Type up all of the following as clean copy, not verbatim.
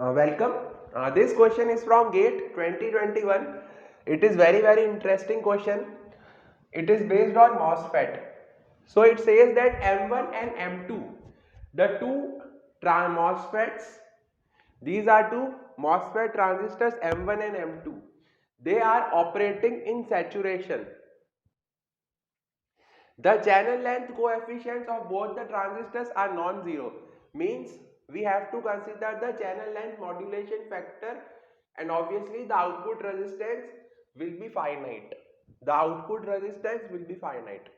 Welcome. This question is from GATE 2021. It is very interesting question. It is based on MOSFET. So it says that M1 and M2, the two MOSFETs, these are two MOSFET transistors M1 and M2. They are operating in saturation. The channel length coefficients of both the transistors are non-zero, means we have to consider the channel length modulation factor, and obviously the output resistance will be finite. The output resistance will be finite.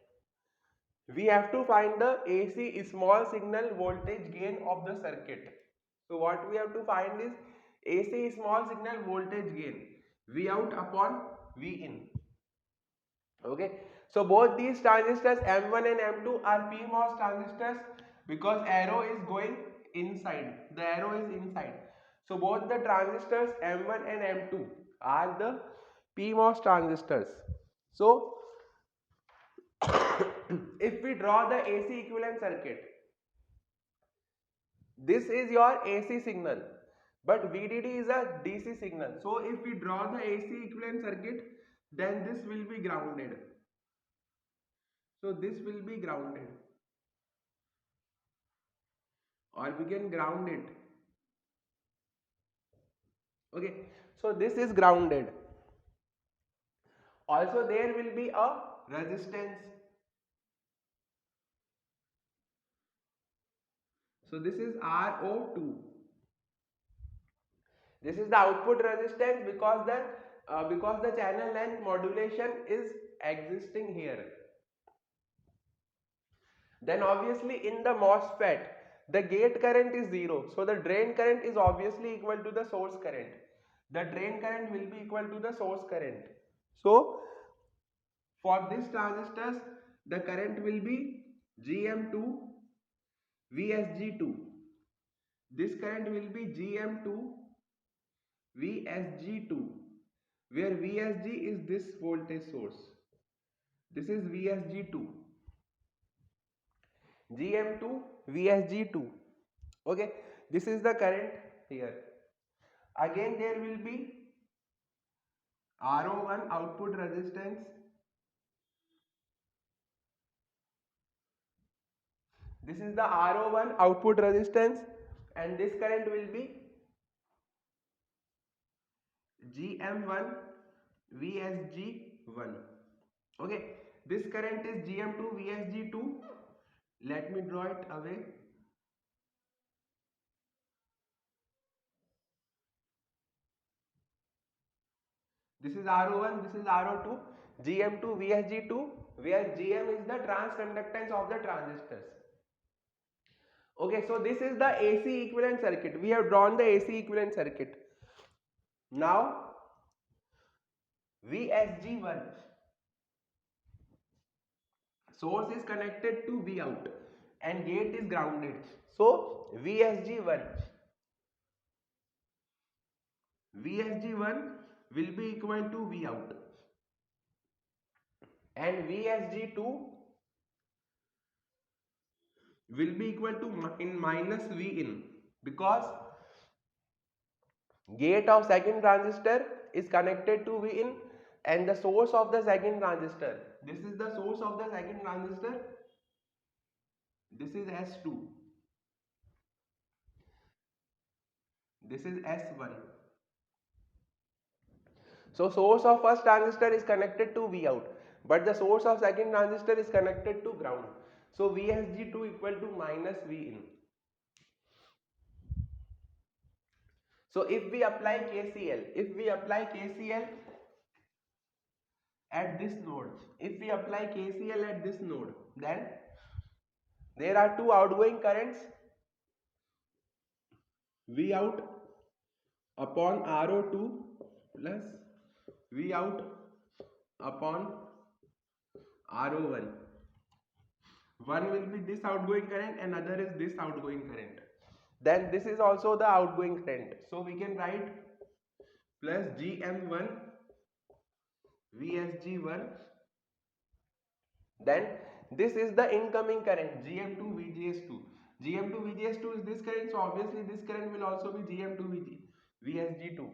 We have to find the AC small signal voltage gain of the circuit. So what we have to find is AC small signal voltage gain, V out upon V in. Okay, so both these transistors M1 and M2 are PMOS transistors because arrow is going inside, the arrow is inside. So both the transistors M1 and M2 are the PMOS transistors. So if we draw the AC equivalent circuit, this is your AC signal, but VDD is a DC signal. So if we draw the AC equivalent circuit, then this will be grounded. So this will be grounded, or we can ground it. Okay, so this is grounded. Also there will be a resistance. So this is RO2. This is the output resistance because the channel length modulation is existing here. Then obviously in the MOSFET, the gate current is 0. So the drain current is obviously equal to the source current. The drain current will be equal to the source current. So for this transistors, the current will be GM2 VSG2. This current will be GM2 VSG2, where VSG is this voltage source. This is VSG2. GM2 VSG2. Okay, this is the current here. Again there will be RO1 output resistance. This is the RO1 output resistance, and this current will be GM1 VSG1. Okay, this current is GM2 VSG2. Let me draw it away. This is RO1, this is RO2, GM2 VSG2, where GM is the transconductance of the transistors. Okay, so this is the AC equivalent circuit. We have drawn the AC equivalent circuit. Now VSG1, source is connected to V out and gate is grounded. So VSG1 will be equal to V out, and VSG2 will be equal to minus V in, because gate of second transistor is connected to V in, and the source of the second transistor, this is the source of the second transistor, this is S2, this is S1. So source of first transistor is connected to V out, but the source of second transistor is connected to ground. So VSG2 equal to minus V in. So if we apply KCL at this node, then there are two outgoing currents, V out upon RO2 plus V out upon RO1. One will be this outgoing current and other is this outgoing current. Then this is also the outgoing current. So we can write plus GM1 VSG1. Then this is the incoming current GM2 VGS2. GM2 VGS2 is this current, so obviously this current will also be GM2 VSG2.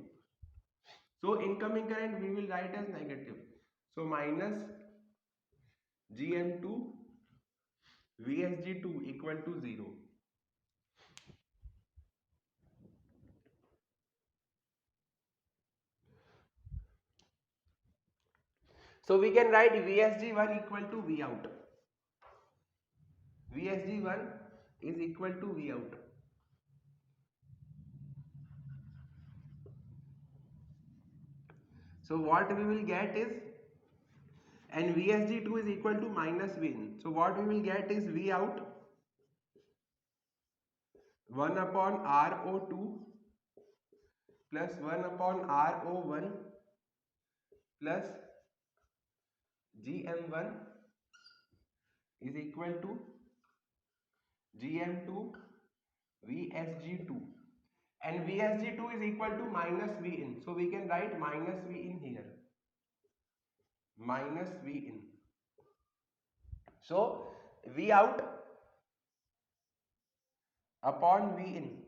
So incoming current we will write as negative. So minus GM2 VSG2 equal to 0. So we can write VSG1 equal to V out. VSG1 is equal to V out. So what we will get is, and VSG2 is equal to minus V in. So what we will get is V out 1 upon RO2 plus 1 upon RO1 plus GM1 is equal to GM2 VSG2, and VSG2 is equal to minus V in. So we can write minus V in here. Minus V in. So V out upon V in.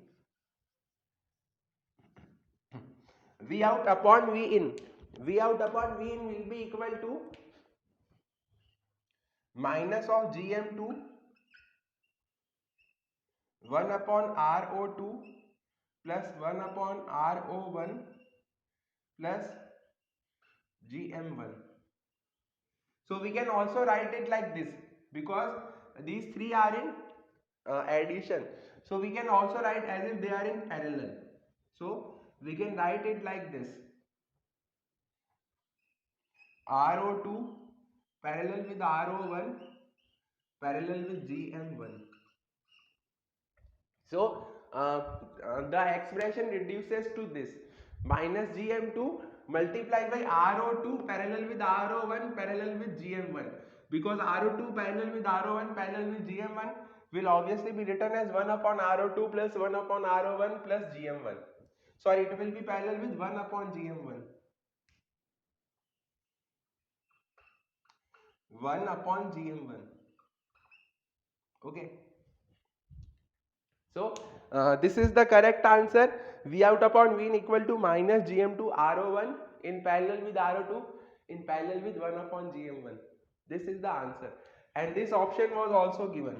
V out upon V in. V out upon V in will be equal to minus of GM2 1 upon RO2 plus 1 upon RO1 plus GM1. So we can also write it like this, because these three are in addition. So we can also write as if they are in parallel. So we can write it like this: RO2 parallel with RO1 parallel with GM1. So the expression reduces to this: minus GM2 multiplied by RO2 parallel with RO1 parallel with GM1, because RO2 parallel with RO1 parallel with GM1 will obviously be written as 1 upon RO2 plus 1 upon RO1 plus GM1. Sorry, it will be parallel with 1 upon GM1. 1 upon GM1. Okay. So this is the correct answer. V out upon V in equal to minus GM2 RO1 in parallel with RO2 in parallel with 1 upon GM1. This is the answer, and this option was also given.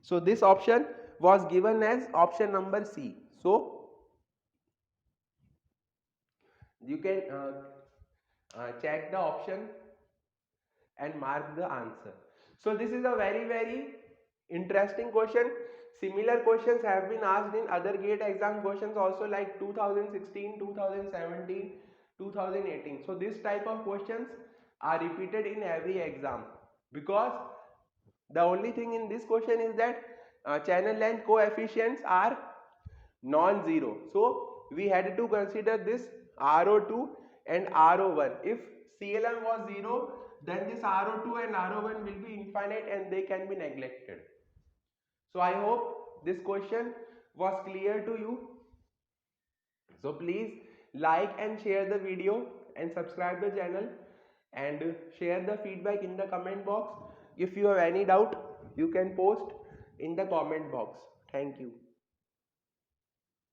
So this option was given as option number C. So you can check the option and mark the answer. So this is a very interesting question. Similar questions have been asked in other GATE exam questions also, like 2016, 2017, 2018. So this type of questions are repeated in every exam, because the only thing in this question is that channel length coefficients are non-zero. So we had to consider this RO2 and RO1. If CLM was 0, then this RO2 and RO1 will be infinite and they can be neglected. So I hope this question was clear to you. So please like and share the video and subscribe the channel, and share the feedback in the comment box. If you have any doubt, you can post in the comment box. Thank you.